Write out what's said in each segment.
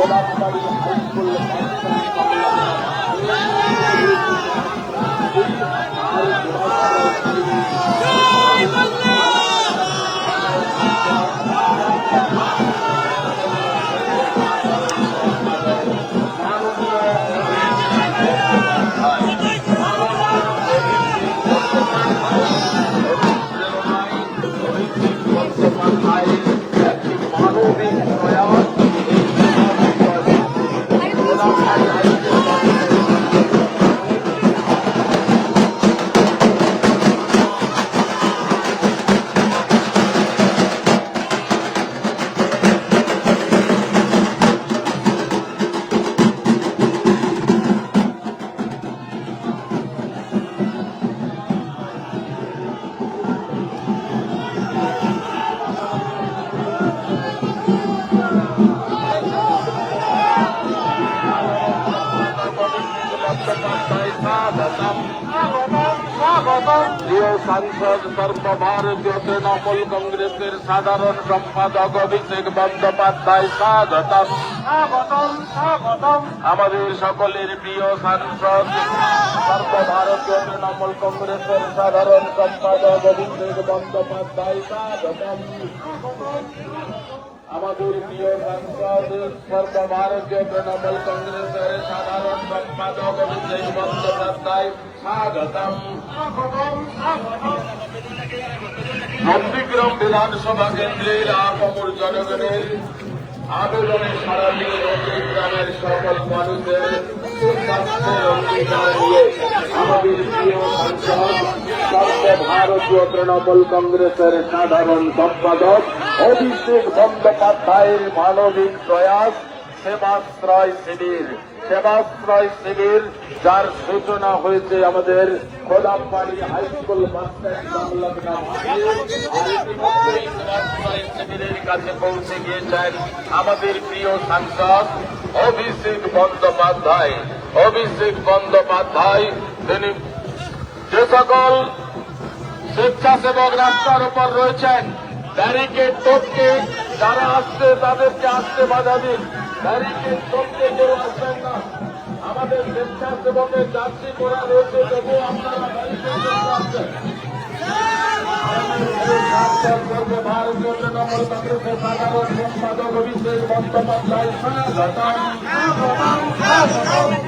গোলাপবাড়ি high school প্রিয় সাংসদ সর্বভারতীয় তৃণমূল কংগ্রেসের সাধারণ সম্পাদক অভিষেক বন্দ্যোপাধ্যায় স্বাগতম স্বাগতম স্বাগতম। আমাদের সকলের প্রিয় সাংসদ সর্বভারতীয় তৃণমূল কংগ্রেসের সাধারণ সম্পাদক অভিষেক বন্দ্যোপাধ্যায় স্বাগতম। আমাদের প্রিয় সাংসদ সর্বভারতীয় তৃণমূল কংগ্রেসের সাধারণ সম্পাদক অভিষেক বন্দ্যোপাধ্যায় স্বাগতম। নন্দীগ্রাম বিধানসভা কেন্দ্রের আপামর জনগণের আবেদনে সারা দিয়ে নন্দীগ্রামের সকল মানুষের সুস্বাস্থ্যের অঙ্গীকার নিয়ে আমাদের প্রিয় সাংসদ সর্বভারতীয় তৃণমূল কংগ্রেসের সাধারণ সম্পাদক অভিষেক বন্দ্যোপাধ্যায়ের মানবিক প্রয়াস সেবাশ্রয় শিবির যার সূচনা হয়েছে আমাদের গোলাপবাড়ি হাইস্কুল বাসস্ট্যান্ড সংলগ্ন শিবিরের কাছে পৌঁছে গিয়েছেন আমাদের প্রিয় সাংসদ অভিষেক বন্দ্যোপাধ্যায়। তিনি যে সকল স্বেচ্ছাসেবক রাস্তার উপর রয়েছেন ব্যারিকেড টপকে যারা আসছে তাদেরকে আসতে বাধা দিন। ব্যারিকেড টপকে কেউ আসবেন না। আমাদের স্বেচ্ছাসেবকের যাত্রী করা রয়েছে তবুও আপনারা ব্যারিকেড টপকে আসছেন। সর্বভারতীয় তৃণমূল কংগ্রেসের সাধারণ সম্পাদক অভিষেক বন্দ্যোপাধ্যায় স্বাগতম।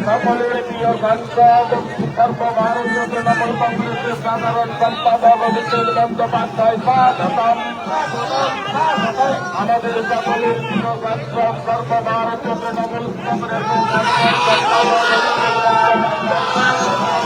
সকলের প্রিয় সাংসদ সর্বভারতীয় তৃণমূল কংগ্রেসের সাধারণ সম্পাদক অভিষেক বন্দ্যোপাধ্যায় স্বাগতম। আমাদের সকলের প্রিয় সাংসদ সর্বভারতীয় তৃণমূল কংগ্রেসের সাধারণ সম্পাদক অভিষেক বন্দ্যোপাধ্যায়